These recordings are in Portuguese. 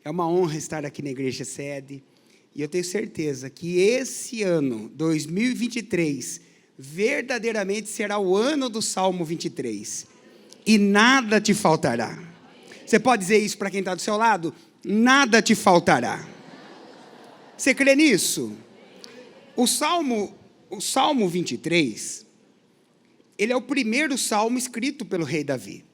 É uma honra estar aqui na Igreja Sede, e eu tenho certeza que esse ano, 2023, verdadeiramente será o ano do Salmo 23, e nada te faltará. Você pode dizer isso para quem está do seu lado? Nada te faltará. Você crê nisso? O Salmo 23, ele é o primeiro salmo escrito pelo rei Davi.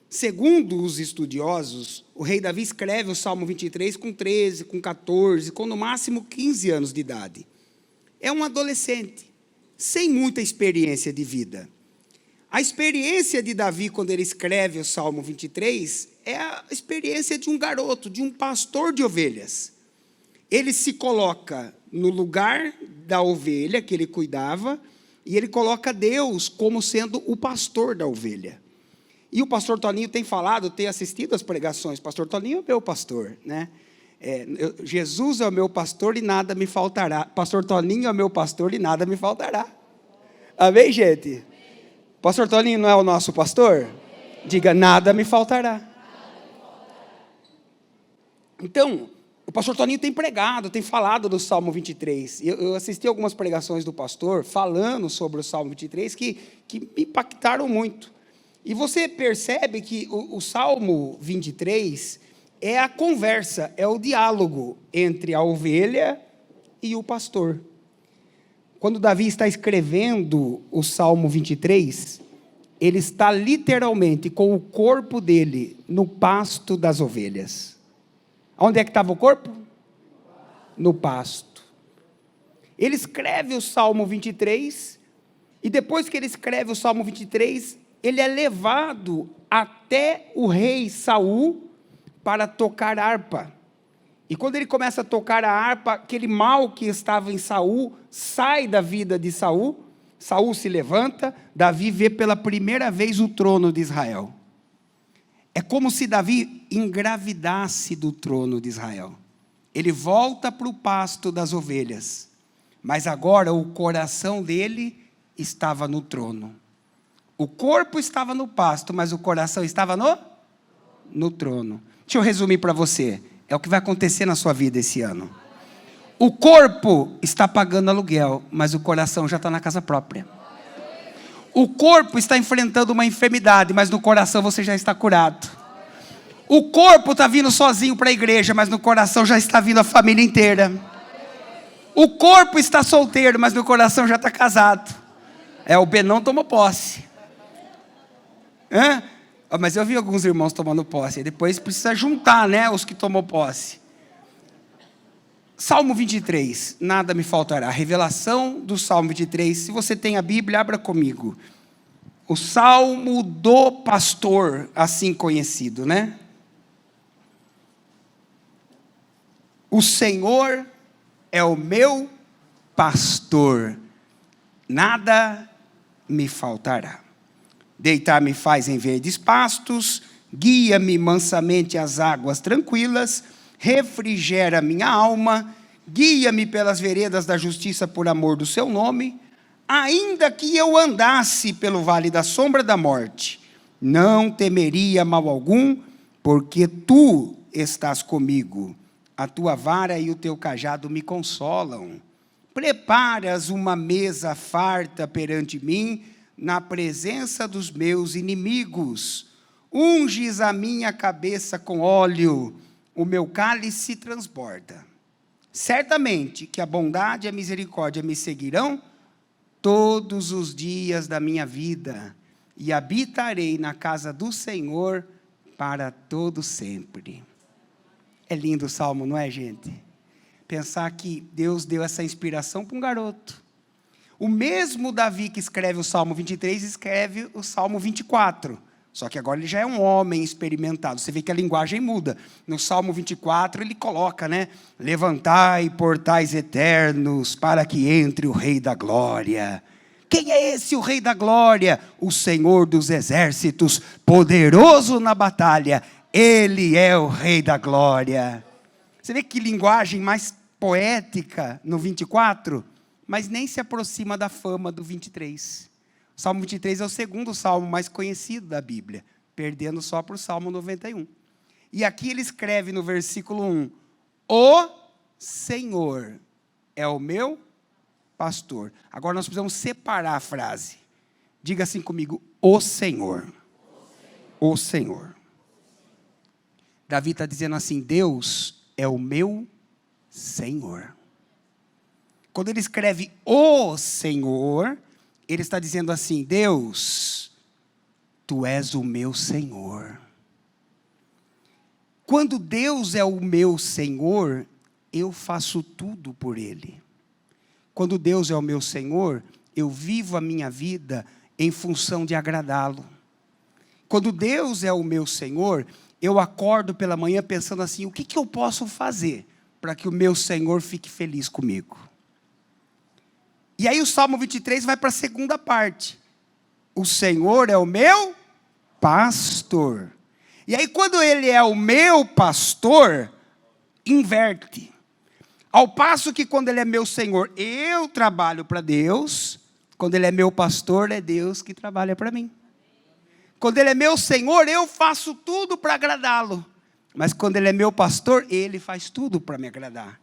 Segundo os estudiosos, o rei Davi escreve o Salmo 23 com 13, com 14, com no máximo 15 anos de idade. É um adolescente, sem muita experiência de vida. A experiência de Davi, quando ele escreve o Salmo 23, é a experiência de um garoto, de um pastor de ovelhas. Ele se coloca no lugar da ovelha que ele cuidava, e ele coloca Deus como sendo o pastor da ovelha. E o pastor Toninho tem falado, tem assistido às pregações. Pastor Toninho é meu pastor, né? Jesus é o meu pastor e nada me faltará. Pastor Toninho é meu pastor e nada me faltará. Amém, gente? Pastor Toninho não é o nosso pastor? Diga, nada me faltará. Então, o pastor Toninho tem pregado, tem falado do Salmo 23. Eu assisti algumas pregações do pastor falando sobre o Salmo 23 que me impactaram muito. E você percebe que o Salmo 23 é a conversa, é o diálogo entre a ovelha e o pastor. Quando Davi está escrevendo o Salmo 23, ele está literalmente com o corpo dele no pasto das ovelhas. Onde é que estava o corpo? No pasto. Ele escreve o Salmo 23, e depois que ele escreve o Salmo 23, ele é levado até o rei Saul para tocar harpa. E quando ele começa a tocar a harpa, aquele mal que estava em Saul sai da vida de Saul. Saul se levanta, Davi vê pela primeira vez o trono de Israel. É como se Davi engravidasse do trono de Israel. Ele volta para o pasto das ovelhas, mas agora o coração dele estava no trono. O corpo estava no pasto, mas o coração estava no trono. Deixa eu resumir para você. É o que vai acontecer na sua vida esse ano. O corpo está pagando aluguel, mas o coração já está na casa própria. O corpo está enfrentando uma enfermidade, mas no coração você já está curado. O corpo está vindo sozinho para a igreja, mas no coração já está vindo a família inteira. O corpo está solteiro, mas no coração já está casado. O Benão tomou posse. Mas eu vi alguns irmãos tomando posse. Depois precisa juntar, né, os que tomou posse. Salmo 23, nada me faltará. A revelação do Salmo 23. Se você tem a Bíblia, abra comigo. O Salmo do pastor, assim conhecido, né? O Senhor é o meu pastor, nada me faltará. Deitar-me faz em verdes pastos, guia-me mansamente às águas tranquilas, refrigera minha alma, guia-me pelas veredas da justiça por amor do seu nome. Ainda que eu andasse pelo vale da sombra da morte, não temeria mal algum, porque tu estás comigo. A tua vara e o teu cajado me consolam. Preparas uma mesa farta perante mim, na presença dos meus inimigos. Unges a minha cabeça com óleo, o meu cálice transborda. Certamente que a bondade e a misericórdia me seguirão todos os dias da minha vida, e habitarei na casa do Senhor para todo sempre. É lindo o salmo, não é, gente? Pensar que Deus deu essa inspiração para um garoto. O mesmo Davi que escreve o Salmo 23, escreve o Salmo 24. Só que agora ele já é um homem experimentado. Você vê que a linguagem muda. No Salmo 24 ele coloca, né? Levantai portais eternos para que entre o Rei da Glória. Quem é esse o Rei da Glória? O Senhor dos Exércitos, poderoso na batalha. Ele é o Rei da Glória. Você vê que linguagem mais poética no 24? Mas nem se aproxima da fama do 23. O Salmo 23 é o segundo salmo mais conhecido da Bíblia, perdendo só para o Salmo 91. E aqui ele escreve no versículo 1, o Senhor é o meu pastor. Agora nós precisamos separar a frase. Diga assim comigo, o Senhor. O Senhor. Davi está dizendo assim, Deus é o meu Senhor. Quando ele escreve o Senhor, ele está dizendo assim, Deus, tu és o meu Senhor. Quando Deus é o meu Senhor, eu faço tudo por Ele. Quando Deus é o meu Senhor, eu vivo a minha vida em função de agradá-lo. Quando Deus é o meu Senhor, eu acordo pela manhã pensando assim, o que eu posso fazer para que o meu Senhor fique feliz comigo? E aí o Salmo 23 vai para a segunda parte. O Senhor é o meu pastor. E aí quando Ele é o meu pastor, inverte. Ao passo que quando Ele é meu Senhor, eu trabalho para Deus. Quando Ele é meu pastor, é Deus que trabalha para mim. Quando Ele é meu Senhor, eu faço tudo para agradá-lo. Mas quando Ele é meu pastor, Ele faz tudo para me agradar.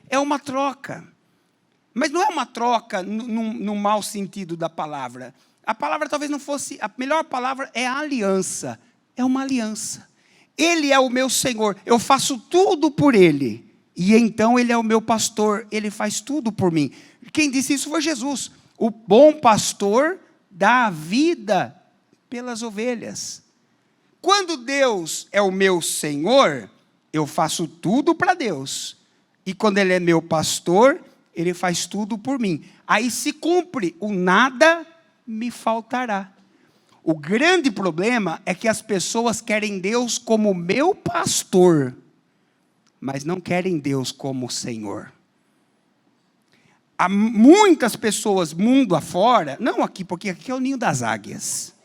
É uma troca. Mas não é uma troca no mau sentido da palavra. A palavra talvez não fosse... A melhor palavra é aliança. É uma aliança. Ele é o meu Senhor. Eu faço tudo por Ele. E então Ele é o meu pastor. Ele faz tudo por mim. Quem disse isso foi Jesus. O bom pastor dá a vida pelas ovelhas. Quando Deus é o meu Senhor, eu faço tudo para Deus. E quando Ele é meu pastor, Ele faz tudo por mim. Aí se cumpre, o nada me faltará. O grande problema é que as pessoas querem Deus como meu pastor, mas não querem Deus como Senhor. Há muitas pessoas mundo afora, não aqui, porque aqui é o ninho das águias,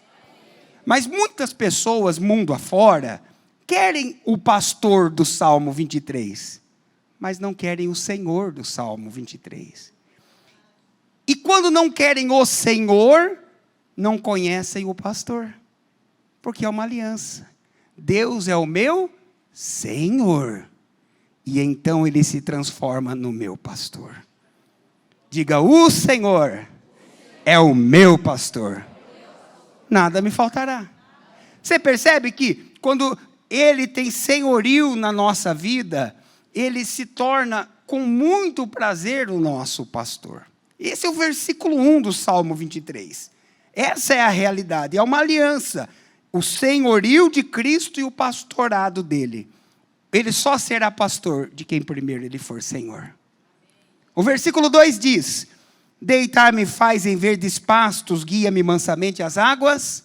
mas muitas pessoas mundo afora querem o pastor do Salmo 23, mas não querem o Senhor do Salmo 23. E quando não querem o Senhor, não conhecem o pastor, porque é uma aliança. Deus é o meu Senhor, e então Ele se transforma no meu pastor. Diga, o Senhor é o meu pastor, nada me faltará. Você percebe que quando Ele tem senhorio na nossa vida, Ele se torna com muito prazer o nosso pastor. Esse é o versículo 1 do Salmo 23. Essa é a realidade, é uma aliança. O senhorio de Cristo e o pastorado dele. Ele só será pastor de quem primeiro Ele for Senhor. O versículo 2 diz, deitar-me faz em verdes pastos, guia-me mansamente às águas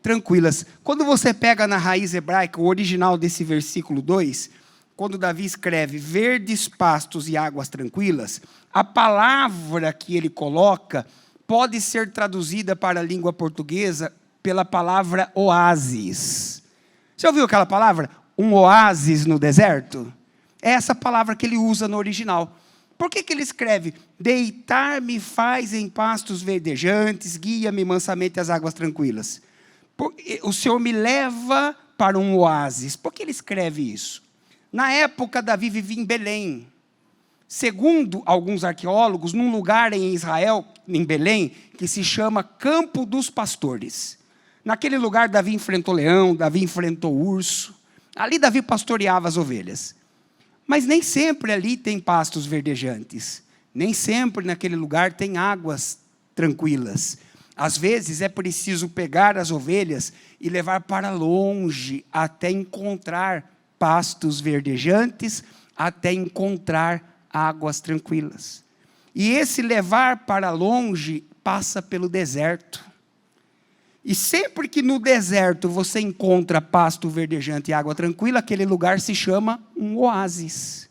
tranquilas. Quando você pega na raiz hebraica, o original desse versículo 2, quando Davi escreve verdes pastos e águas tranquilas, a palavra que ele coloca pode ser traduzida para a língua portuguesa pela palavra oásis. Você ouviu aquela palavra? Um oásis no deserto? É essa palavra que ele usa no original. Por que ele escreve, deitar-me faz em pastos verdejantes, guia-me mansamente às águas tranquilas? O Senhor me leva para um oásis. Por que ele escreve isso? Na época, Davi vivia em Belém. Segundo alguns arqueólogos, num lugar em Israel, em Belém, que se chama Campo dos Pastores. Naquele lugar, Davi enfrentou leão, Davi enfrentou urso. Ali, Davi pastoreava as ovelhas. Mas nem sempre ali tem pastos verdejantes. Nem sempre naquele lugar tem águas tranquilas. Às vezes é preciso pegar as ovelhas e levar para longe até encontrar pastos verdejantes, até encontrar águas tranquilas. E esse levar para longe passa pelo deserto. E sempre que no deserto você encontra pasto verdejante e água tranquila, aquele lugar se chama um oásis.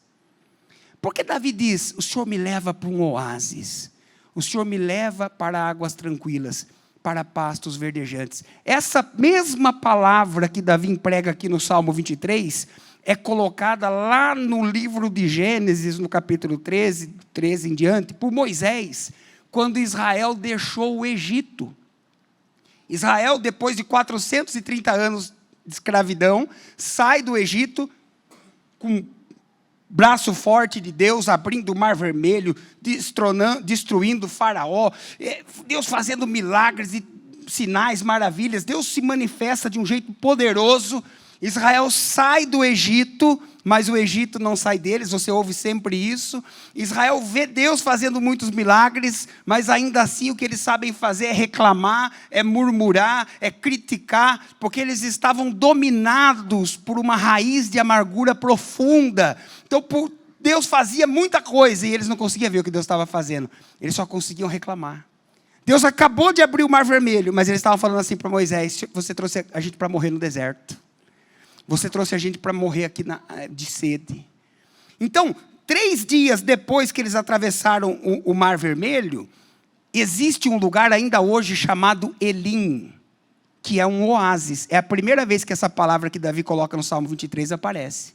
Porque Davi diz, o Senhor me leva para um oásis. O Senhor me leva para águas tranquilas, para pastos verdejantes. Essa mesma palavra que Davi emprega aqui no Salmo 23, é colocada lá no livro de Gênesis, no capítulo 13 em diante, por Moisés, quando Israel deixou o Egito. Israel, depois de 430 anos escravidão, sai do Egito com braço forte de Deus, abrindo o Mar Vermelho, destruindo o Faraó, Deus fazendo milagres e sinais, maravilhas. Deus se manifesta de um jeito poderoso. Israel sai do Egito, mas o Egito não sai deles, você ouve sempre isso. Israel vê Deus fazendo muitos milagres, mas ainda assim o que eles sabem fazer é reclamar, é murmurar, é criticar, porque eles estavam dominados por uma raiz de amargura profunda. Então Deus fazia muita coisa e eles não conseguiam ver o que Deus estava fazendo, eles só conseguiam reclamar. Deus acabou de abrir o Mar Vermelho, mas eles estavam falando assim para Moisés: você trouxe a gente para morrer no deserto. Você trouxe a gente para morrer aqui de sede. Então, 3 dias depois que eles atravessaram o Mar Vermelho, existe um lugar ainda hoje chamado Elim, que é um oásis. É a primeira vez que essa palavra que Davi coloca no Salmo 23 aparece.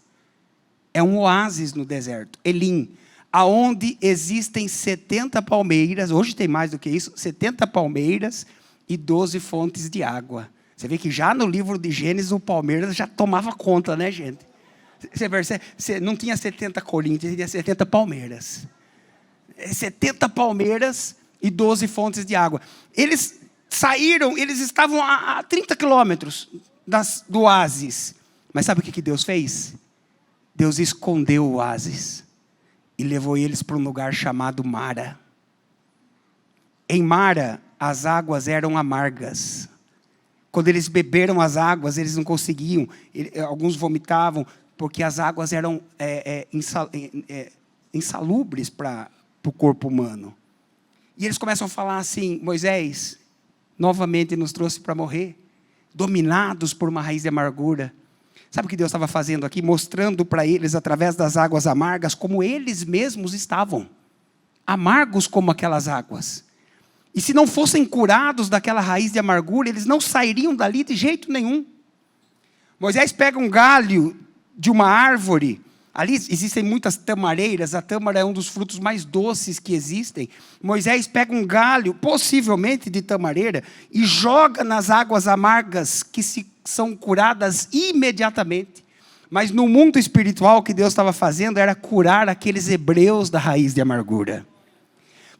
É um oásis no deserto, Elim, aonde existem 70 palmeiras, hoje tem mais do que isso, 70 palmeiras e 12 fontes de água. Você vê que já no livro de Gênesis, o Palmeiras já tomava conta, né, gente? Você percebe? Não tinha 70 Corinthians, tinha 70 palmeiras. 70 palmeiras e 12 fontes de água. Eles saíram, eles estavam a 30 quilômetros do oásis. Mas sabe o que Deus fez? Deus escondeu o oásis e levou eles para um lugar chamado Mara. Em Mara, as águas eram amargas. Quando eles beberam as águas, eles não conseguiam. Alguns vomitavam, porque as águas eram insalubres para o corpo humano. E eles começam a falar assim: Moisés, novamente nos trouxe para morrer, dominados por uma raiz de amargura. Sabe o que Deus estava fazendo aqui? Mostrando para eles, através das águas amargas, como eles mesmos estavam. Amargos como aquelas águas. E se não fossem curados daquela raiz de amargura, eles não sairiam dali de jeito nenhum. Moisés pega um galho de uma árvore. Ali existem muitas tamareiras. A tâmara é um dos frutos mais doces que existem. Moisés pega um galho, possivelmente de tamareira, e joga nas águas amargas que são curadas imediatamente. Mas no mundo espiritual, o que Deus estava fazendo era curar aqueles hebreus da raiz de amargura.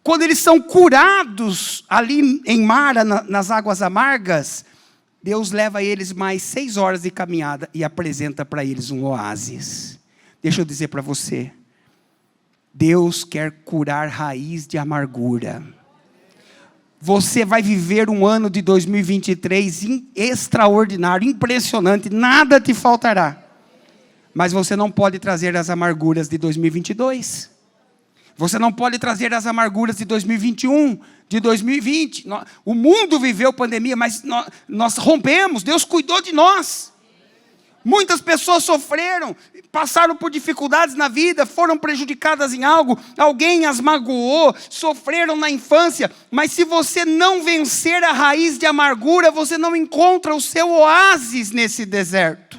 Quando eles são curados ali em Mara, nas águas amargas, Deus leva eles mais 6 horas de caminhada e apresenta para eles um oásis. Deixa eu dizer para você, Deus quer curar raiz de amargura. Você vai viver um ano de 2023 extraordinário, impressionante, nada te faltará. Mas você não pode trazer as amarguras de 2022. Você não pode trazer as amarguras de 2021, de 2020. O mundo viveu pandemia, mas nós rompemos, Deus cuidou de nós. Muitas pessoas sofreram, passaram por dificuldades na vida, foram prejudicadas em algo, alguém as magoou, sofreram na infância. Mas se você não vencer a raiz de amargura, você não encontra o seu oásis nesse deserto.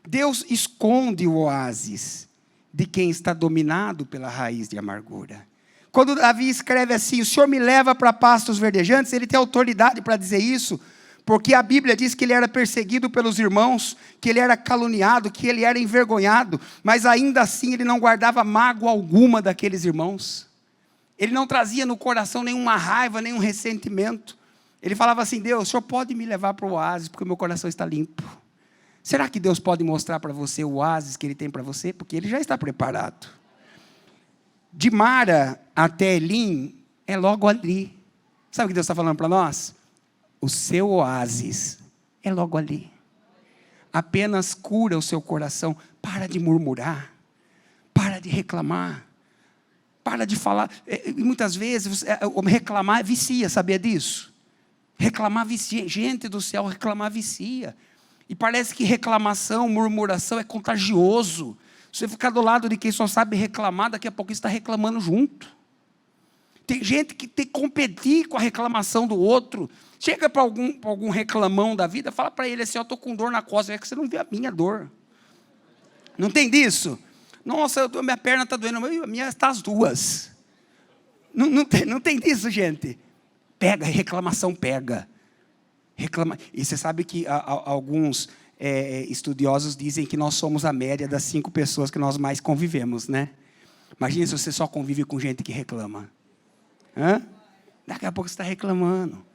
Deus esconde o oásis de quem está dominado pela raiz de amargura. Quando Davi escreve assim: o Senhor me leva para pastos verdejantes, ele tem autoridade para dizer isso, porque a Bíblia diz que ele era perseguido pelos irmãos, que ele era caluniado, que ele era envergonhado, mas ainda assim ele não guardava mágoa alguma daqueles irmãos. Ele não trazia no coração nenhuma raiva, nenhum ressentimento. Ele falava assim: Deus, o Senhor pode me levar para o oásis, porque o meu coração está limpo. Será que Deus pode mostrar para você o oásis que Ele tem para você? Porque Ele já está preparado. De Mara até Elim, é logo ali. Sabe o que Deus está falando para nós? O seu oásis é logo ali. Apenas cura o seu coração. Para de murmurar. Para de reclamar. Para de falar. Muitas vezes, reclamar vicia, sabia disso? Reclamar vicia. Gente do céu, reclamar vicia. E parece que reclamação, murmuração é contagioso. Você ficar do lado de quem só sabe reclamar, daqui a pouco está reclamando junto. Tem gente que tem que competir com a reclamação do outro. Chega para algum reclamão da vida, fala para ele assim: eu estou com dor na costa, é que você não vê a minha dor. Não tem disso? Nossa, minha perna está doendo, a minha está as duas. Não tem disso, gente. Pega, reclamação pega. Reclama. E você sabe que alguns estudiosos dizem que nós somos a média das 5 pessoas que nós mais convivemos, né? Imagina se você só convive com gente que reclama. Daqui a pouco você está reclamando.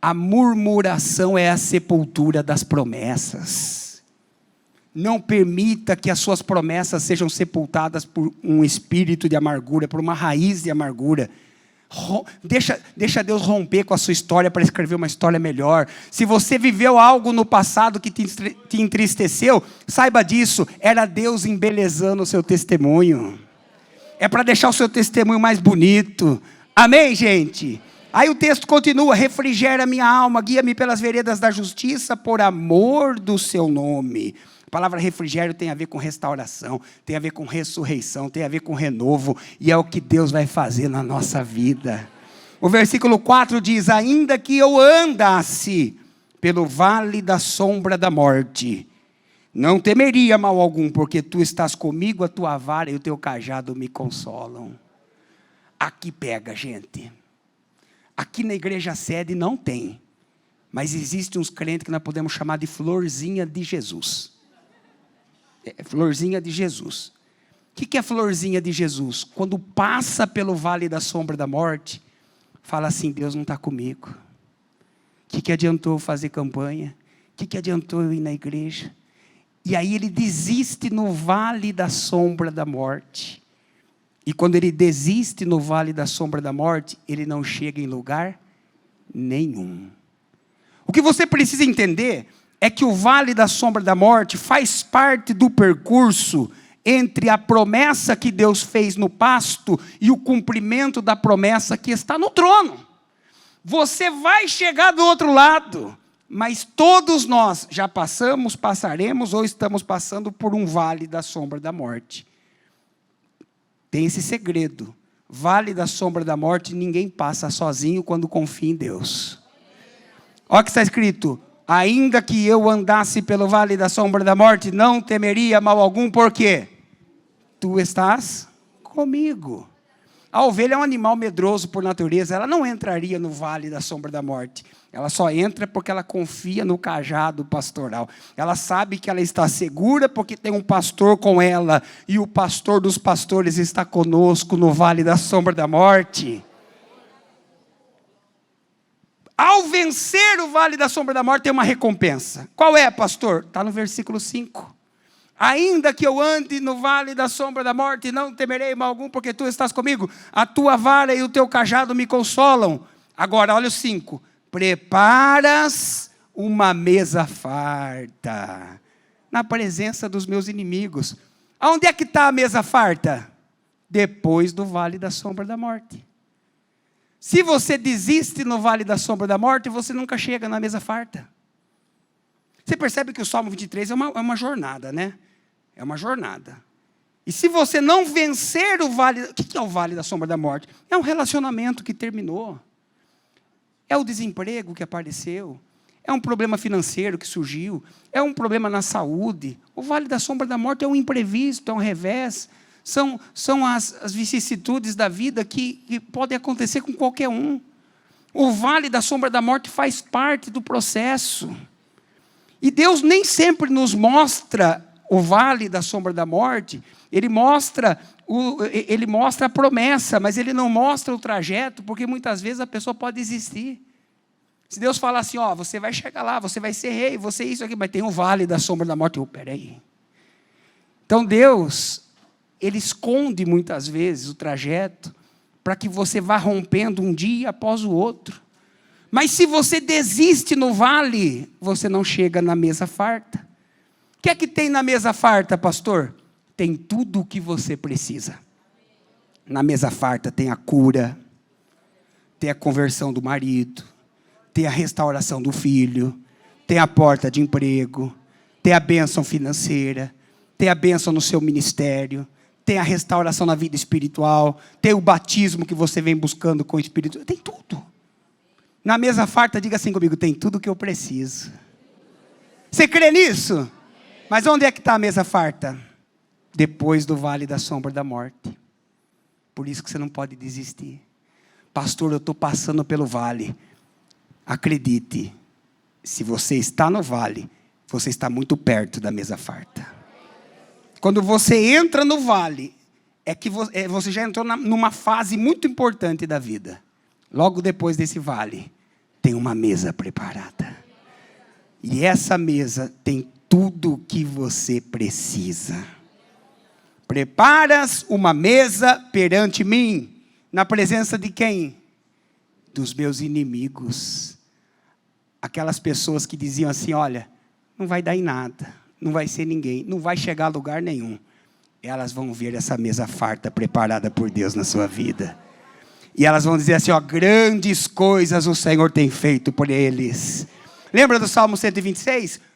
A murmuração é a sepultura das promessas. Não permita que as suas promessas sejam sepultadas por um espírito de amargura, por uma raiz de amargura. Deixa Deus romper com a sua história para escrever uma história melhor. Se você viveu algo no passado que te entristeceu, saiba disso, era Deus embelezando o seu testemunho. É para deixar o seu testemunho mais bonito. Amém, gente? Aí o texto continua: refrigera minha alma, guia-me pelas veredas da justiça, por amor do seu nome. A palavra refrigério tem a ver com restauração, tem a ver com ressurreição, tem a ver com renovo, e é o que Deus vai fazer na nossa vida. O versículo 4 diz: ainda que eu andasse pelo vale da sombra da morte, não temeria mal algum, porque tu estás comigo, a tua vara e o teu cajado me consolam. Aqui pega, gente. Aqui na igreja sede não tem, mas existe uns crentes que nós podemos chamar de florzinha de Jesus. Florzinha de Jesus. O que é florzinha de Jesus? Quando passa pelo vale da sombra da morte, fala assim: Deus não está comigo. O que adiantou fazer campanha? O que adiantou eu ir na igreja? E aí ele desiste no vale da sombra da morte. E quando ele desiste no vale da sombra da morte, ele não chega em lugar nenhum. O que você precisa entender é que o vale da sombra da morte faz parte do percurso entre a promessa que Deus fez no pasto e o cumprimento da promessa que está no trono. Você vai chegar do outro lado, mas todos nós já passamos, passaremos ou estamos passando por um vale da sombra da morte. Tem esse segredo: vale da sombra da morte, ninguém passa sozinho quando confia em Deus. Olha o que está escrito: ainda que eu andasse pelo vale da sombra da morte, não temeria mal algum, porque tu estás comigo. A ovelha é um animal medroso por natureza, ela não entraria no vale da sombra da morte. Ela só entra porque ela confia no cajado pastoral. Ela sabe que ela está segura porque tem um pastor com ela, e o pastor dos pastores está conosco no vale da sombra da morte. Ao vencer o vale da sombra da morte, tem uma recompensa. Qual é, pastor? Está no versículo 5. Ainda que eu ande no vale da sombra da morte, não temerei mal algum, porque tu estás comigo. A tua vara e o teu cajado me consolam. Agora, olha o 5. Preparas uma mesa farta na presença dos meus inimigos. Aonde é que está a mesa farta? Depois do vale da sombra da morte. Se você desiste no vale da sombra da morte, você nunca chega na mesa farta. Você percebe que o Salmo 23 é uma jornada, né? É uma jornada. E se você não vencer o vale... O que é o vale da sombra da morte? É um relacionamento que terminou. É o desemprego que apareceu. É um problema financeiro que surgiu. É um problema na saúde. O vale da sombra da morte é um imprevisto, é um revés. São as vicissitudes da vida que podem acontecer com qualquer um. O vale da sombra da morte faz parte do processo. E Deus nem sempre nos mostra o vale da sombra da morte. Ele mostra a promessa, mas Ele não mostra o trajeto, porque muitas vezes a pessoa pode desistir. Se Deus falar assim: ó, você vai chegar lá, você vai ser rei, você isso aqui, mas tem um vale da sombra da morte. Peraí. Então Deus, Ele esconde muitas vezes o trajeto, para que você vá rompendo um dia após o outro. Mas se você desiste no vale, você não chega na mesa farta. O que é que tem na mesa farta, pastor? Tem tudo o que você precisa. Na mesa farta tem a cura, tem a conversão do marido, tem a restauração do filho, tem a porta de emprego, tem a bênção financeira, tem a bênção no seu ministério, tem a restauração na vida espiritual, tem o batismo que você vem buscando com o Espírito, tem tudo. Na mesa farta, diga assim comigo: tem tudo o que eu preciso. Você crê nisso? Mas onde é que está a mesa farta? Depois do vale da sombra da morte. Por isso que você não pode desistir. Pastor, eu estou passando pelo vale. Acredite, Se você está no vale, você está muito perto da mesa farta. Quando você entra no vale, é que você já entrou numa fase muito importante da vida. Logo depois desse vale, tem uma mesa preparada. E essa mesa tem tudo o que você precisa. Preparas uma mesa perante mim, na presença de quem? Dos meus inimigos. Aquelas pessoas que diziam assim, olha, não vai dar em nada, não vai ser ninguém, não vai chegar a lugar nenhum. Elas vão ver essa mesa farta preparada por Deus na sua vida. E elas vão dizer assim, ó, grandes coisas o Senhor tem feito por eles. Lembra do Salmo 126?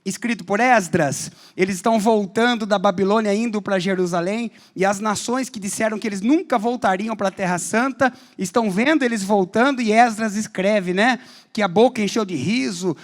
Escrito por Esdras, eles estão voltando da Babilônia, indo para Jerusalém, e as nações que disseram que eles nunca voltariam para a Terra Santa, estão vendo eles voltando, e Esdras escreve, né, que a boca encheu de riso,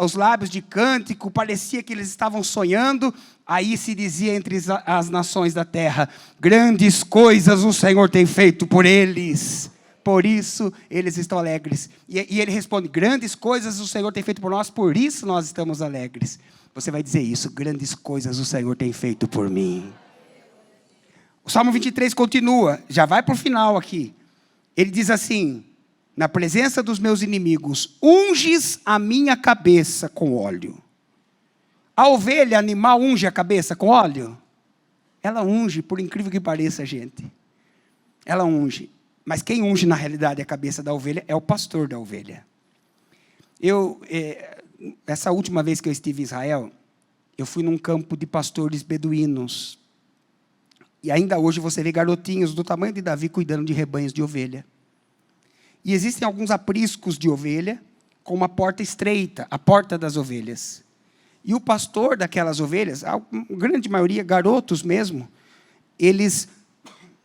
os lábios de cântico, parecia que eles estavam sonhando. Aí se dizia entre as nações da terra, grandes coisas o Senhor tem feito por eles. Por isso eles estão alegres. E ele responde, grandes coisas o Senhor tem feito por nós, por isso nós estamos alegres. Você vai dizer isso, grandes coisas o Senhor tem feito por mim. O Salmo 23 continua, já vai para o final aqui. Ele diz assim, na presença dos meus inimigos, unges a minha cabeça com óleo. A ovelha animal unge a cabeça com óleo? Ela unge, por incrível que pareça, gente. Ela unge. Mas quem unge na realidade a cabeça da ovelha é o pastor da ovelha. Essa última vez que eu estive em Israel, eu fui num campo de pastores beduínos. E ainda hoje você vê garotinhos do tamanho de Davi cuidando de rebanhos de ovelha. E existem alguns apriscos de ovelha com uma porta estreita, a porta das ovelhas. E o pastor daquelas ovelhas, a grande maioria, garotos mesmo, eles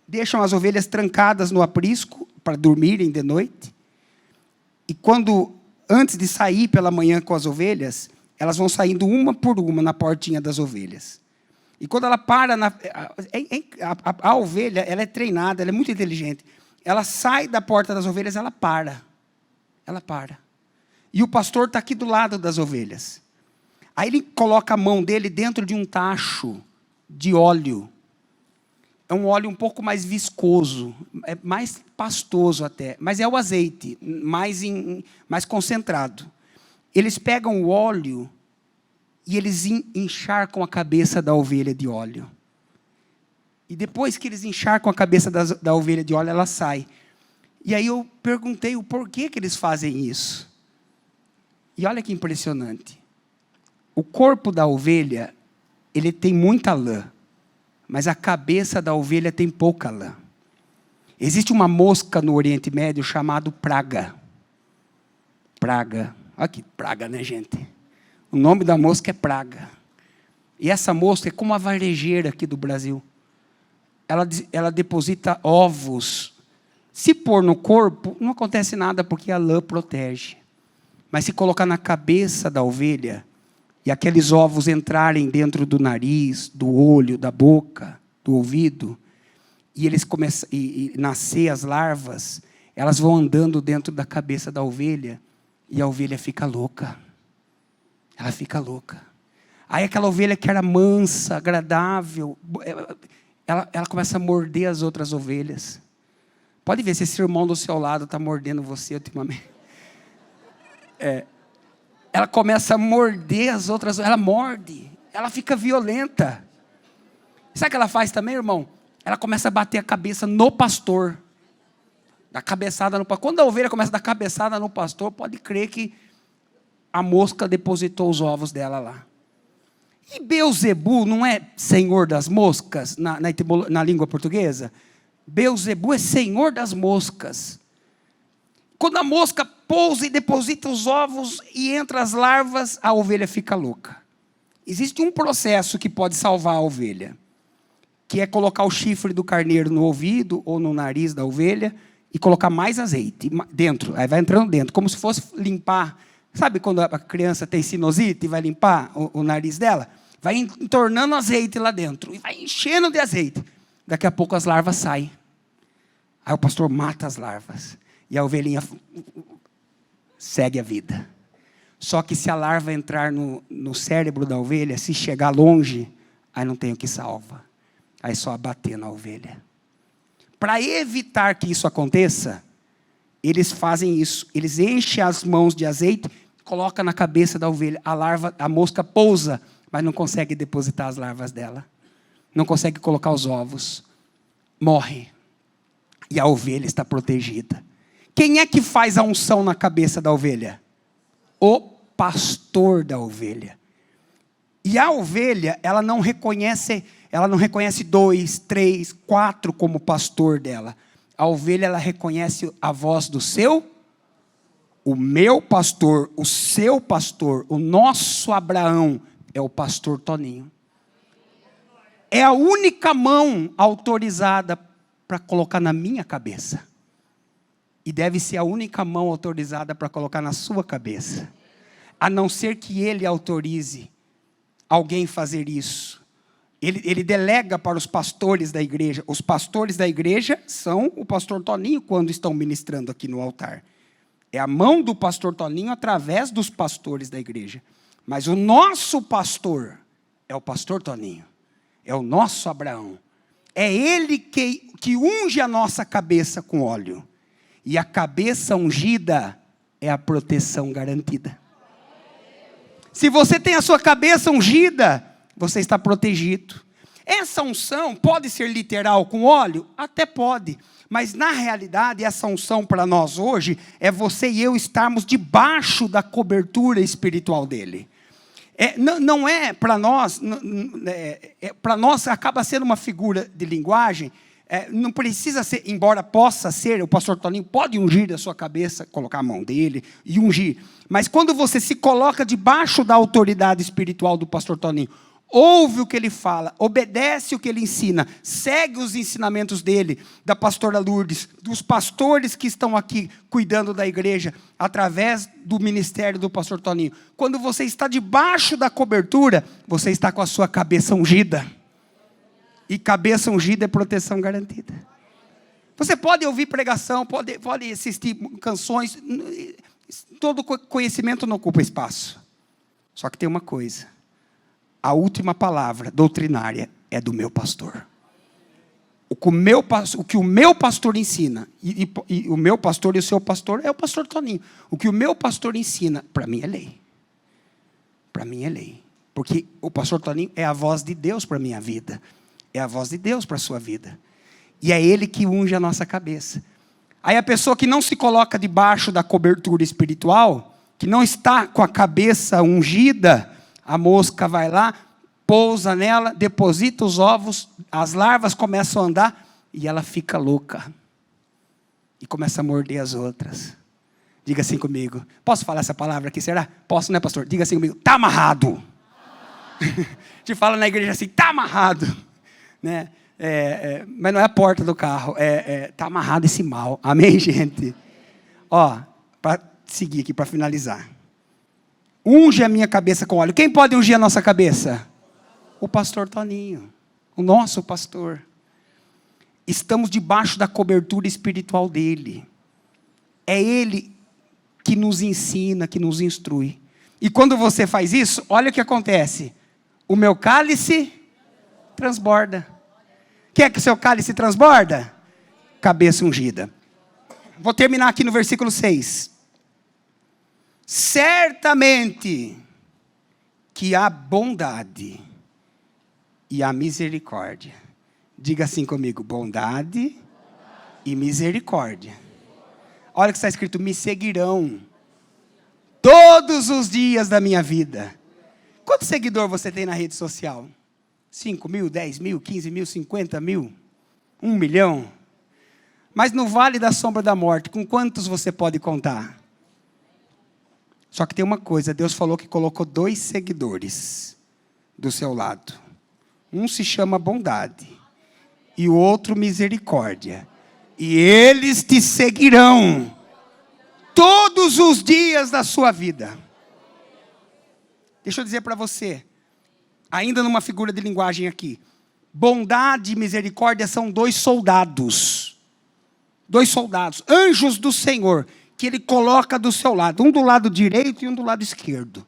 deixam as ovelhas trancadas no aprisco para dormirem de noite. E antes de sair pela manhã com as ovelhas, elas vão saindo uma por uma na portinha das ovelhas. E quando ela para, a ovelha, ela é treinada, ela é muito inteligente. Ela sai da porta das ovelhas, ela para. Ela para. E o pastor está aqui do lado das ovelhas. Aí ele coloca a mão dele dentro de um tacho de óleo. É um óleo um pouco mais viscoso, é mais pastoso até, mas é o azeite, mais concentrado. Eles pegam o óleo e eles encharcam a cabeça da ovelha de óleo. E depois que eles encharcam a cabeça da ovelha de óleo, ela sai. E aí eu perguntei o porquê que eles fazem isso. E olha que impressionante. O corpo da ovelha, ele tem muita lã. Mas a cabeça da ovelha tem pouca lã. Existe uma mosca no Oriente Médio chamada praga. Praga. Olha que praga, né, gente? O nome da mosca é praga. E essa mosca é como a varejeira aqui do Brasil. Ela deposita ovos. Se pôr no corpo, não acontece nada porque a lã protege. Mas se colocar na cabeça da ovelha, e aqueles ovos entrarem dentro do nariz, do olho, da boca, do ouvido, e eles começam e nascer as larvas, elas vão andando dentro da cabeça da ovelha, e a ovelha fica louca. Ela fica louca. Aí aquela ovelha que era mansa, agradável, ela começa a morder as outras ovelhas. Pode ver se esse irmão do seu lado está mordendo você ultimamente. Ela começa a morder as outras, ela morde, ela fica violenta. Sabe o que ela faz também, irmão? Ela começa a bater a cabeça no pastor. Dá cabeçada no pastor. Quando a ovelha começa a dar cabeçada no pastor, pode crer que a mosca depositou os ovos dela lá. E Beelzebu não é senhor das moscas na língua portuguesa? Beelzebu é senhor das moscas. Quando a mosca pousa e deposita os ovos e entra as larvas, a ovelha fica louca. Existe um processo que pode salvar a ovelha, que é colocar o chifre do carneiro no ouvido ou no nariz da ovelha e colocar mais azeite dentro. Aí vai entrando dentro, como se fosse limpar. Sabe quando a criança tem sinusite e vai limpar o nariz dela? Vai entornando azeite lá dentro e vai enchendo de azeite. Daqui a pouco as larvas saem. Aí o pastor mata as larvas. E a ovelhinha segue a vida. Só que se a larva entrar no cérebro da ovelha, se chegar longe, aí não tem o que salva. Aí só abater na ovelha. Para evitar que isso aconteça, eles fazem isso. Eles enchem as mãos de azeite, colocam na cabeça da ovelha. A mosca pousa, mas não consegue depositar as larvas dela. Não consegue colocar os ovos. Morre. E a ovelha está protegida. Quem é que faz a unção na cabeça da ovelha? O pastor da ovelha. E a ovelha, ela não reconhece 2, 3, 4 como pastor dela. A ovelha, ela reconhece a voz do o meu pastor, o seu pastor, o nosso Abraão, é o pastor Toninho. É a única mão autorizada para colocar na minha cabeça. E deve ser a única mão autorizada para colocar na sua cabeça. A não ser que ele autorize alguém fazer isso. Ele delega para os pastores da igreja. Os pastores da igreja são o pastor Toninho quando estão ministrando aqui no altar. É a mão do pastor Toninho através dos pastores da igreja. Mas o nosso pastor é o pastor Toninho. É o nosso Abraão. É ele que unge a nossa cabeça com óleo. E a cabeça ungida é a proteção garantida. Se você tem a sua cabeça ungida, você está protegido. Essa unção pode ser literal com óleo? Até pode. Mas na realidade, essa unção para nós hoje é você e eu estarmos debaixo da cobertura espiritual dele. Não é para nós, para nós acaba sendo uma figura de linguagem. Não precisa ser, embora possa ser, o pastor Toninho pode ungir a sua cabeça, colocar a mão dele e ungir. Mas quando você se coloca debaixo da autoridade espiritual do pastor Toninho, ouve o que ele fala, obedece o que ele ensina, segue os ensinamentos dele, da pastora Lourdes, dos pastores que estão aqui cuidando da igreja, através do ministério do pastor Toninho. Quando você está debaixo da cobertura, você está com a sua cabeça ungida. E cabeça ungida é proteção garantida. Você pode ouvir pregação, pode assistir canções, todo conhecimento não ocupa espaço. Só que tem uma coisa. A última palavra doutrinária é do meu pastor. O que o meu pastor ensina, e o meu pastor e o seu pastor é o pastor Toninho. O que o meu pastor ensina, para mim é lei. Para mim é lei. Porque o pastor Toninho é a voz de Deus para a minha vida. É a voz de Deus para a sua vida. E é Ele que unge a nossa cabeça. Aí a pessoa que não se coloca debaixo da cobertura espiritual, que não está com a cabeça ungida, a mosca vai lá, pousa nela, deposita os ovos, as larvas começam a andar e ela fica louca. E começa a morder as outras. Diga assim comigo. Posso falar essa palavra aqui, será? Posso, né, pastor? Diga assim comigo. Está amarrado. Te fala na igreja assim, está amarrado. Né? Mas não é a porta do carro. Está amarrado esse mal. Amém, gente? Ó, para seguir aqui, para finalizar. Unge a minha cabeça com óleo. Quem pode ungir a nossa cabeça? O pastor Toninho. O nosso pastor. Estamos debaixo da cobertura espiritual dele. É ele que nos ensina, que nos instrui. E quando você faz isso, olha o que acontece. O meu cálice transborda. Quer que o seu cálice transborda? Cabeça ungida. Vou terminar aqui no versículo 6. Certamente que a bondade e a misericórdia. Diga assim comigo, bondade e misericórdia. Olha o que está escrito, me seguirão todos os dias da minha vida. Quanto seguidor você tem na rede social? 5 mil, 10 mil, 15 mil, 50 mil? 1 milhão? Mas no vale da sombra da morte, com quantos você pode contar? Só que tem uma coisa, Deus falou que colocou 2 seguidores do seu lado. Um se chama bondade e o outro misericórdia. E eles te seguirão todos os dias da sua vida. Deixa eu dizer para você, ainda numa figura de linguagem aqui. Bondade e misericórdia são 2 soldados. 2 soldados, anjos do Senhor, que Ele coloca do seu lado, um do lado direito e um do lado esquerdo.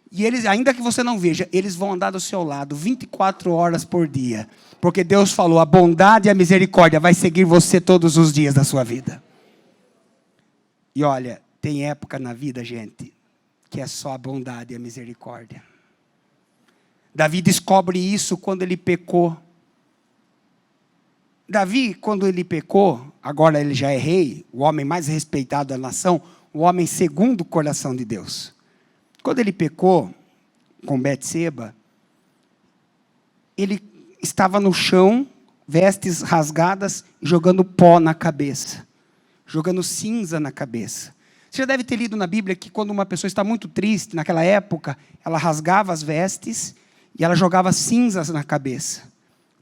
E eles, ainda que você não veja, eles vão andar do seu lado 24 horas por dia. Porque Deus falou, a bondade e a misericórdia vai seguir você todos os dias da sua vida. E olha, tem época na vida, gente, que é só a bondade e a misericórdia. Davi descobre isso quando ele pecou. Davi, quando ele pecou, agora ele já é rei, o homem mais respeitado da nação, o homem segundo o coração de Deus. Quando ele pecou com Betseba, ele estava no chão, vestes rasgadas, jogando pó na cabeça, jogando cinza na cabeça. Você já deve ter lido na Bíblia que quando uma pessoa está muito triste, naquela época, ela rasgava as vestes e ela jogava cinzas na cabeça.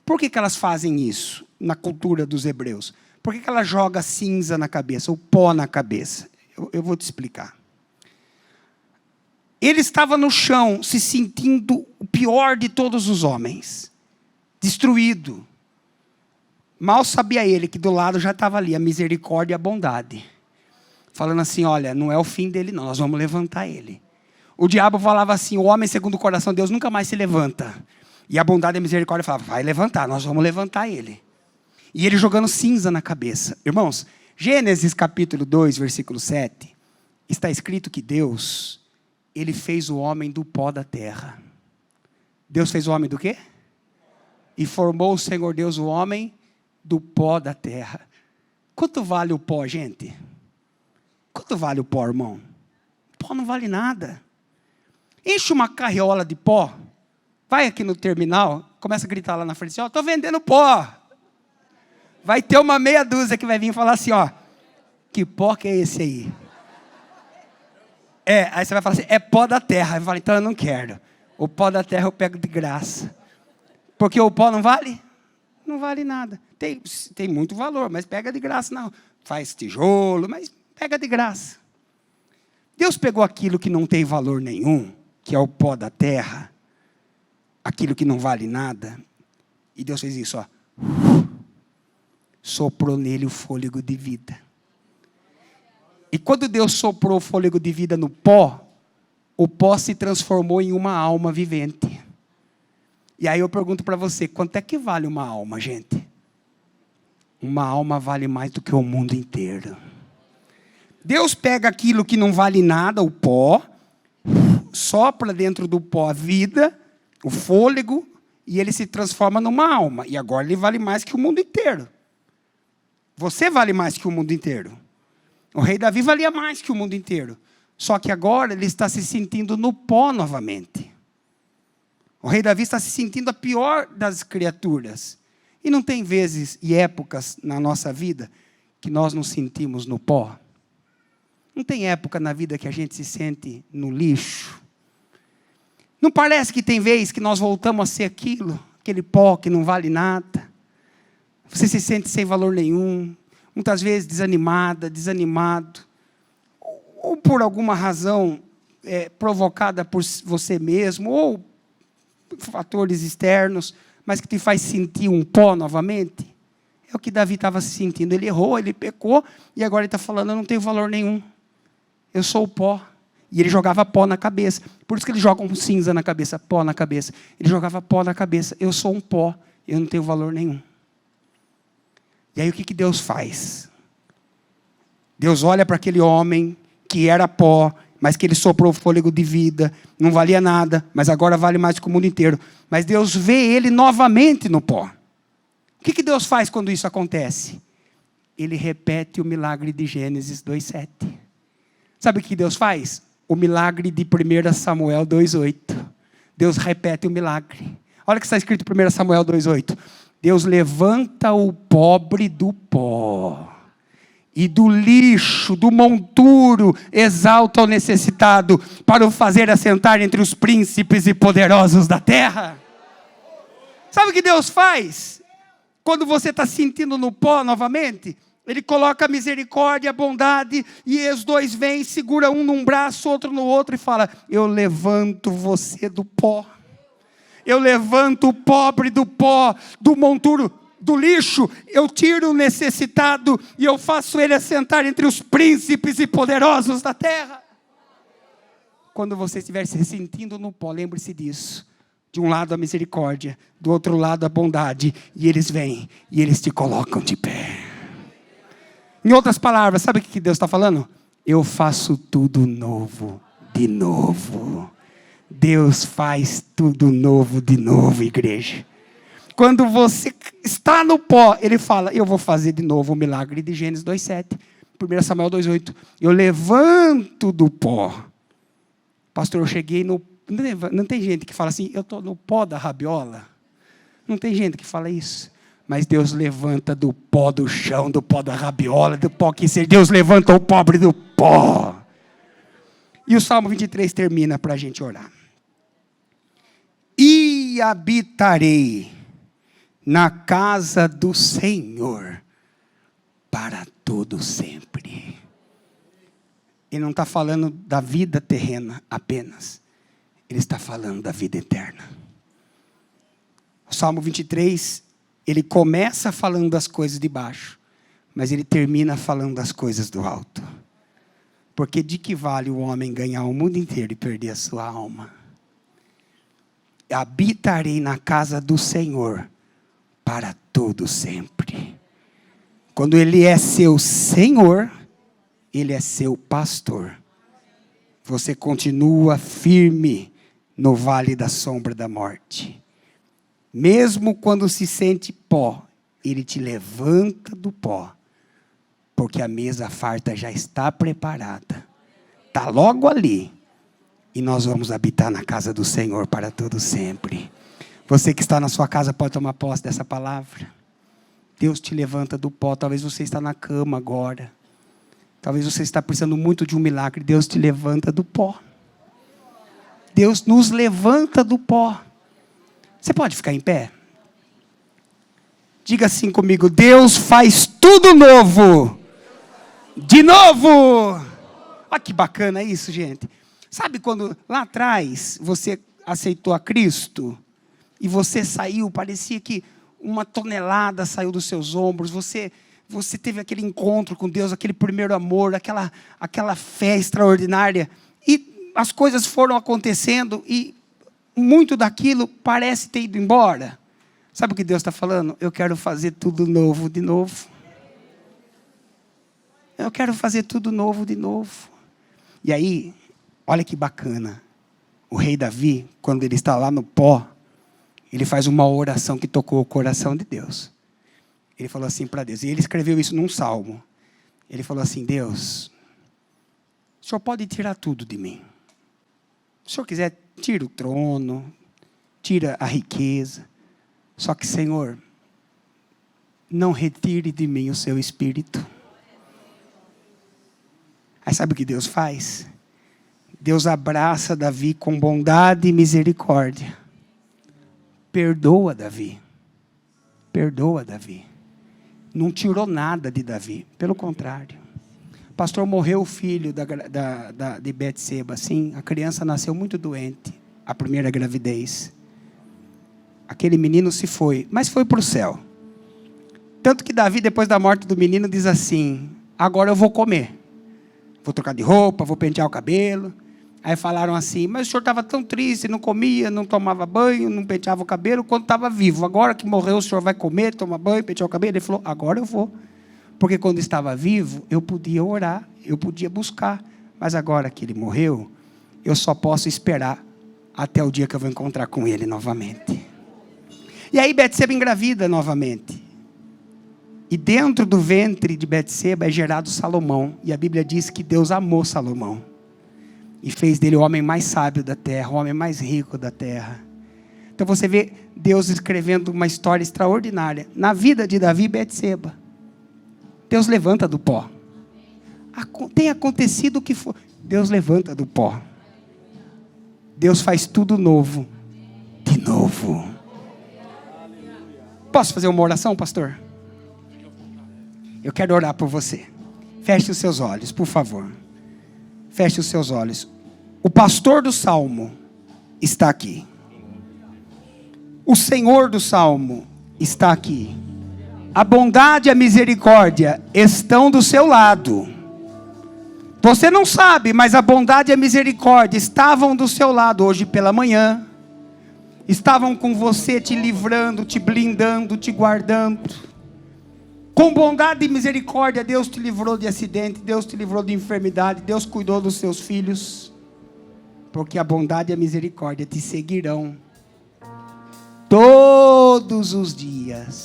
Por que elas fazem isso na cultura dos hebreus? Por que ela joga cinza na cabeça, o pó na cabeça? Eu vou te explicar. Ele estava no chão, se sentindo o pior de todos os homens, destruído. Mal sabia ele que do lado já estava ali a misericórdia e a bondade. Falando assim, olha, não é o fim dele não, nós vamos levantar ele. O diabo falava assim, o homem segundo o coração de Deus nunca mais se levanta. E a bondade e a misericórdia falavam, vai levantar, nós vamos levantar ele. E ele jogando cinza na cabeça. Irmãos, Gênesis capítulo 2, versículo 7, está escrito que Deus, Ele fez o homem do pó da terra. Deus fez o homem do quê? E formou o Senhor Deus o homem do pó da terra. Quanto vale o pó, gente? Quanto vale o pó, irmão? O pó não vale nada. Enche uma carriola de pó, vai aqui no terminal, começa a gritar lá na frente assim, ó, estou vendendo pó. Vai ter uma meia dúzia que vai vir falar assim, ó, que pó que é esse aí? Aí você vai falar assim, é pó da terra. Eu falo, então eu não quero. O pó da terra eu pego de graça. Porque o pó não vale? Não vale nada. Tem muito valor, mas pega de graça não. Faz tijolo, mas pega de graça. Deus pegou aquilo que não tem valor nenhum, que é o pó da terra, aquilo que não vale nada, e Deus fez isso, ó. Soprou nele o fôlego de vida. E quando Deus soprou o fôlego de vida no pó, o pó se transformou em uma alma vivente. E aí eu pergunto para você, quanto é que vale uma alma, gente? Uma alma vale mais do que o mundo inteiro. Deus pega aquilo que não vale nada, o pó, sopra dentro do pó a vida, o fôlego, e ele se transforma numa alma. E agora ele vale mais que o mundo inteiro. Você vale mais que o mundo inteiro. O rei Davi valia mais que o mundo inteiro. Só que agora ele está se sentindo no pó novamente. O rei Davi está se sentindo a pior das criaturas. E não tem vezes e épocas na nossa vida que nós nos sentimos no pó? Não tem época na vida que a gente se sente no lixo? Não parece que tem vez que nós voltamos a ser aquilo, aquele pó que não vale nada? Você se sente sem valor nenhum, muitas vezes desanimada, desanimado, ou por alguma razão provocada por você mesmo, ou fatores externos, mas que te faz sentir um pó novamente. É o que Davi estava se sentindo. Ele errou, ele pecou, e agora ele está falando, eu não tenho valor nenhum. Eu sou o pó. E ele jogava pó na cabeça. Por isso que ele joga um cinza na cabeça, pó na cabeça. Ele jogava pó na cabeça. Eu sou um pó, eu não tenho valor nenhum. E aí o que Deus faz? Deus olha para aquele homem que era pó, mas que ele soprou o fôlego de vida, não valia nada, mas agora vale mais que o mundo inteiro. Mas Deus vê ele novamente no pó. O que Deus faz quando isso acontece? Ele repete o milagre de Gênesis 2,7. Sabe o que Deus faz? O milagre de 1 Samuel 2,8. Deus repete o milagre. Olha o que está escrito em 1 Samuel 2,8. Deus levanta o pobre do pó. E do lixo, do monturo, exalta o necessitado, para o fazer assentar entre os príncipes e poderosos da terra. Sabe o que Deus faz? Quando você está sentindo no pó novamente, Ele coloca a misericórdia, a bondade, e os dois vêm, segura um num braço, outro no outro, e fala, eu levanto você do pó. Eu levanto o pobre do pó, do monturo. do lixo, eu tiro o necessitado e eu faço ele assentar entre os príncipes e poderosos da terra. Quando você estiver se sentindo no pó, lembre-se disso. De um lado a misericórdia, do outro lado a bondade, e eles vêm e eles te colocam de pé. Em outras palavras, sabe o que Deus está falando? Eu faço tudo novo, de novo. Deus faz tudo novo de novo, igreja. Quando você está no pó, ele fala, eu vou fazer de novo o milagre de Gênesis 2,7. 1 Samuel 2,8. Eu levanto do pó. Pastor, eu cheguei no... Não tem gente que fala assim, eu estou no pó da rabiola. Não tem gente que fala isso. Mas Deus levanta do pó do chão, do pó da rabiola, do pó que seja. Deus levanta o pobre do pó. E o Salmo 23 termina para a gente orar. E habitarei na casa do Senhor para todo sempre. Ele não está falando da vida terrena apenas. Ele está falando da vida eterna. O Salmo 23, ele começa falando das coisas de baixo, mas ele termina falando das coisas do alto. Porque de que vale o homem ganhar o mundo inteiro e perder a sua alma? Habitarei na casa do Senhor para todo sempre. Quando Ele é seu Senhor, Ele é seu pastor. Você continua firme no vale da sombra da morte. Mesmo quando se sente pó, Ele te levanta do pó. Porque a mesa farta já está preparada. Está logo ali. E nós vamos habitar na casa do Senhor para todo sempre. Você que está na sua casa pode tomar posse dessa palavra. Deus te levanta do pó. Talvez você está na cama agora. Talvez você está precisando muito de um milagre. Deus te levanta do pó. Deus nos levanta do pó. Você pode ficar em pé? Diga assim comigo. Deus faz tudo novo. De novo. Olha que bacana isso, gente. Sabe quando lá atrás você aceitou a Cristo e você saiu, parecia que uma tonelada saiu dos seus ombros, você teve aquele encontro com Deus, aquele primeiro amor, aquela fé extraordinária, e as coisas foram acontecendo e muito daquilo parece ter ido embora. Sabe o que Deus está falando? Eu quero fazer tudo novo de novo. Eu quero fazer tudo novo de novo. E aí, olha que bacana. O rei Davi, quando ele está lá no pó, ele faz uma oração que tocou o coração de Deus. Ele falou assim para Deus, e ele escreveu isso num salmo. Ele falou assim, Deus, o Senhor pode tirar tudo de mim. Se o Senhor quiser, tira o trono, tira a riqueza. Só que, Senhor, não retire de mim o seu espírito. Aí sabe o que Deus faz? Deus abraça Davi com bondade e misericórdia. Perdoa Davi. Perdoa Davi. Não tirou nada de Davi. Pelo contrário. Pastor, morreu o filho de Betseba. Sim, a criança nasceu muito doente. A primeira gravidez. Aquele menino se foi. Mas foi para o céu. Tanto que Davi, depois da morte do menino, diz assim, agora eu vou comer. Vou trocar de roupa, vou pentear o cabelo. Aí falaram assim, mas o senhor estava tão triste, não comia, não tomava banho, não penteava o cabelo, quando estava vivo. Agora que morreu, o senhor vai comer, tomar banho, pentear o cabelo? Ele falou, agora eu vou. Porque quando estava vivo, eu podia orar, eu podia buscar. Mas agora que ele morreu, eu só posso esperar até o dia que eu vou encontrar com ele novamente. E aí Betseba engravida novamente. E dentro do ventre de Betseba é gerado Salomão. E a Bíblia diz que Deus amou Salomão. E fez dele o homem mais sábio da terra, o homem mais rico da terra. Então você vê Deus escrevendo uma história extraordinária. Na vida de Davi e Betseba. Deus levanta do pó. Tem acontecido o que for. Deus levanta do pó. Deus faz tudo novo. De novo. Posso fazer uma oração, pastor? Eu quero orar por você. Feche os seus olhos, por favor. Feche os seus olhos. O pastor do Salmo está aqui. O Senhor do Salmo está aqui. a bondade e a misericórdia estão do seu lado. Você não sabe, mas a bondade e a misericórdia estavam do seu lado hoje pela manhã. Estavam com você, te livrando, te blindando, te guardando. Com bondade e misericórdia, Deus te livrou de acidente, Deus te livrou de enfermidade, Deus cuidou dos seus filhos. Porque a bondade e a misericórdia te seguirão todos os dias.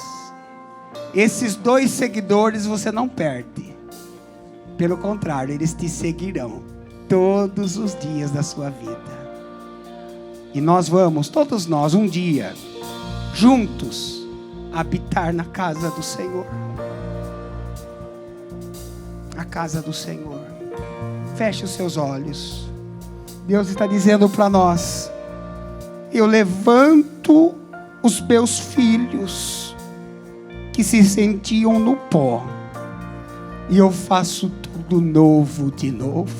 Esses 2 seguidores você não perde. Pelo contrário, eles te seguirão todos os dias da sua vida. E nós vamos, todos nós, um dia, juntos, habitar na casa do Senhor. A casa do Senhor. Feche os seus olhos. Deus está dizendo para nós: eu levanto os meus filhos que se sentiam no pó, e eu faço tudo novo de novo.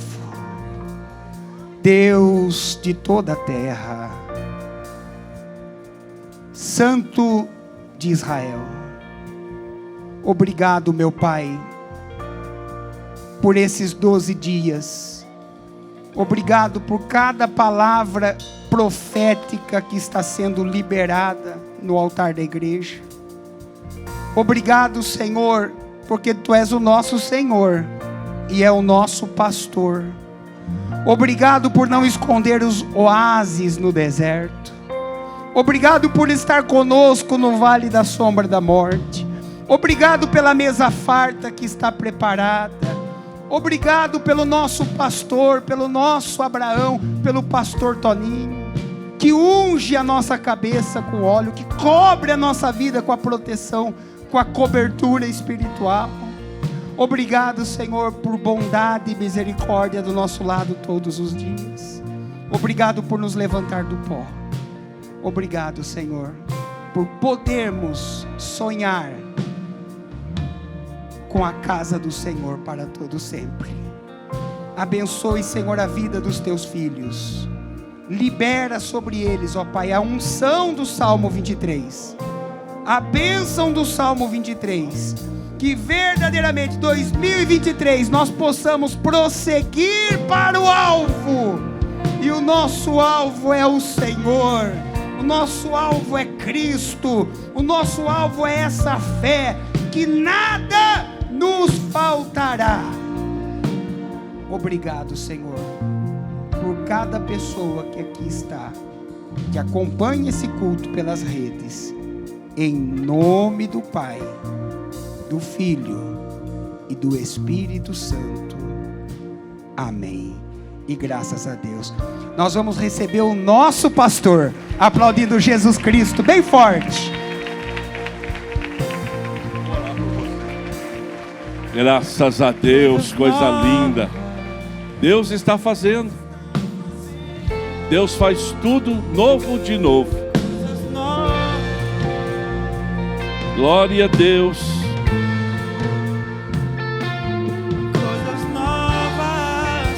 Deus de toda a terra, Santo de Israel, obrigado, meu Pai, por esses 12 dias. Obrigado por cada palavra profética que está sendo liberada no altar da igreja. Obrigado, Senhor, porque Tu és o nosso Senhor e é o nosso pastor. Obrigado por não esconder os oásis no deserto. Obrigado por estar conosco no vale da sombra da morte. Obrigado pela mesa farta que está preparada. Obrigado pelo nosso pastor, pelo nosso Abraão, pelo pastor Toninho, que unge a nossa cabeça com óleo, que cobre a nossa vida com a proteção, com a cobertura espiritual. Obrigado, Senhor, por bondade e misericórdia do nosso lado todos os dias. Obrigado por nos levantar do pó. Obrigado, Senhor, por podermos sonhar com a casa do Senhor para todo sempre. Abençoe, Senhor, a vida dos teus filhos. Libera sobre eles, ó Pai, a unção do Salmo 23. A bênção do Salmo 23. Que verdadeiramente 2023 nós possamos prosseguir para o alvo. E o nosso alvo é o Senhor. O nosso alvo é Cristo. O nosso alvo é essa fé, que nada nos faltará. Obrigado, Senhor, por cada pessoa que aqui está, que acompanha esse culto pelas redes. Em nome do Pai, do Filho e do Espírito Santo. Amém. E graças a Deus. Nós vamos receber o nosso pastor, aplaudindo Jesus Cristo bem forte. Graças a Deus, coisa linda. Deus está fazendo. Deus faz tudo novo de novo. Glória a Deus. Coisas novas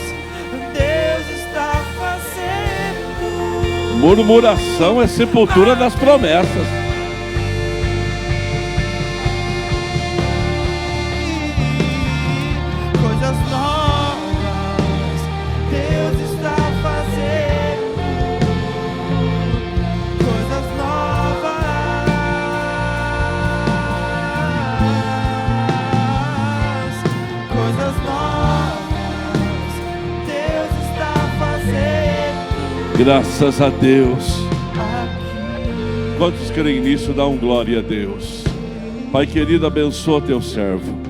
Deus está fazendo. Murmuração é sepultura das promessas. Coisas novas Deus está fazendo. Coisas novas. Coisas novas Deus está fazendo. Graças a Deus. Quantos creem nisso, dá um glória a Deus. Pai querido, abençoa teu servo.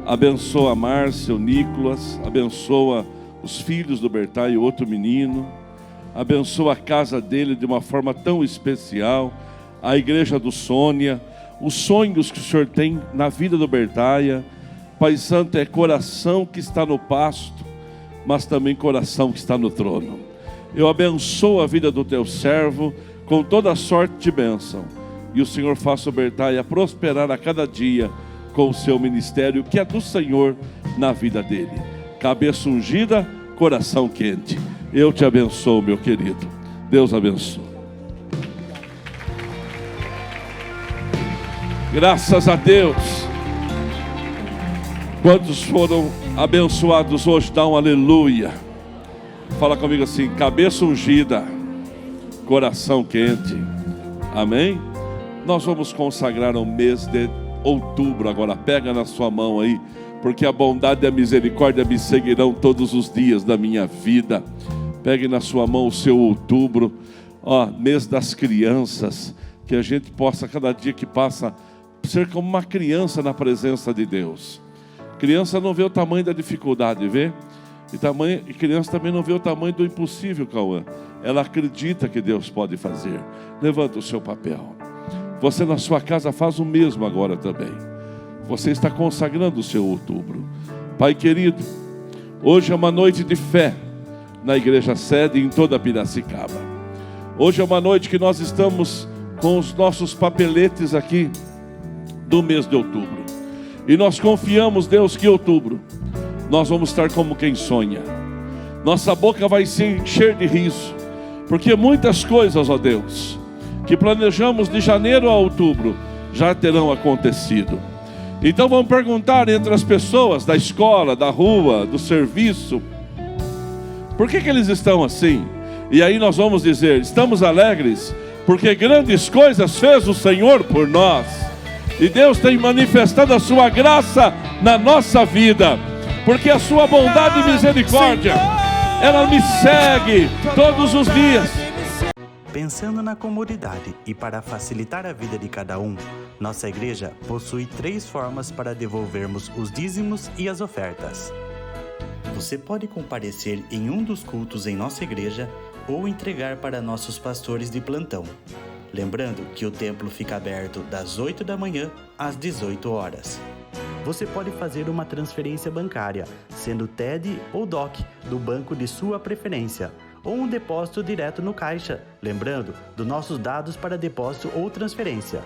Abençoa a Márcia, o Nicolas. Abençoa os filhos do Bertai e outro menino. Abençoa a casa dele de uma forma tão especial. A igreja do Sônia. Os sonhos que o Senhor tem na vida do Bertaia. Pai Santo, é coração que está no pasto, mas também coração que está no trono. Eu abençoo a vida do teu servo com toda sorte de bênção. E o Senhor faça o Bertaia prosperar a cada dia com o seu ministério, que é do Senhor na vida dele. Cabeça ungida, coração quente. Eu te abençoo, meu querido. Deus abençoe. Graças a Deus. Quantos foram abençoados hoje? Dá um aleluia. Fala comigo assim: cabeça ungida, coração quente. Amém? Nós vamos consagrar o mês de outubro agora. Pega na sua mão aí, porque a bondade e a misericórdia me seguirão todos os dias da minha vida. Pegue na sua mão o seu outubro, mês das crianças. Que a gente possa, cada dia que passa, ser como uma criança na presença de Deus. Criança não vê o tamanho da dificuldade, vê? E criança também não vê o tamanho do impossível, Cauã. Ela acredita que Deus pode fazer. Levanta o seu papel. Você na sua casa faz o mesmo agora também. Você está consagrando o seu outubro. Pai querido, hoje é uma noite de fé na igreja sede e em toda Piracicaba. Hoje é uma noite que nós estamos com os nossos papeletes aqui do mês de outubro. E nós confiamos, Deus, que em outubro nós vamos estar como quem sonha. Nossa boca vai se encher de riso, porque muitas coisas, ó Deus, que planejamos de janeiro a outubro já terão acontecido. Então vamos perguntar entre as pessoas da escola, da rua, do serviço, por que eles estão assim? E aí nós vamos dizer: estamos alegres porque grandes coisas fez o Senhor por nós. E Deus tem manifestado a sua graça na nossa vida, porque a sua bondade e misericórdia, ela me segue todos os dias. Pensando na comunidade e para facilitar a vida de cada um, nossa igreja possui 3 formas para devolvermos os dízimos e as ofertas. Você pode comparecer em um dos cultos em nossa igreja ou entregar para nossos pastores de plantão. Lembrando que o templo fica aberto das 8 da manhã às 18 horas. Você pode fazer uma transferência bancária, sendo TED ou DOC, do banco de sua preferência, ou um depósito direto no caixa, lembrando dos nossos dados para depósito ou transferência.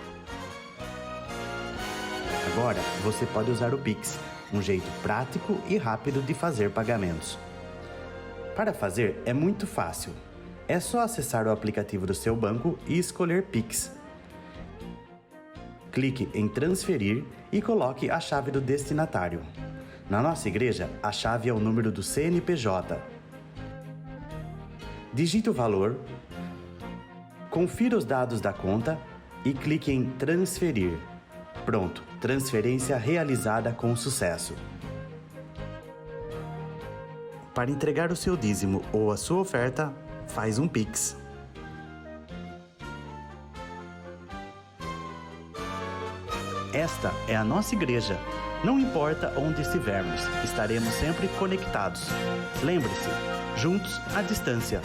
Agora, você pode usar o Pix, um jeito prático e rápido de fazer pagamentos. Para fazer é muito fácil. É só acessar o aplicativo do seu banco e escolher Pix. Clique em transferir e coloque a chave do destinatário. Na nossa igreja, a chave é o número do CNPJ. Digite o valor, confira os dados da conta e clique em transferir. Pronto, transferência realizada com sucesso. Para entregar o seu dízimo ou a sua oferta, faz um Pix. Esta é a nossa igreja. Não importa onde estivermos, estaremos sempre conectados. Lembre-se, juntos à distância.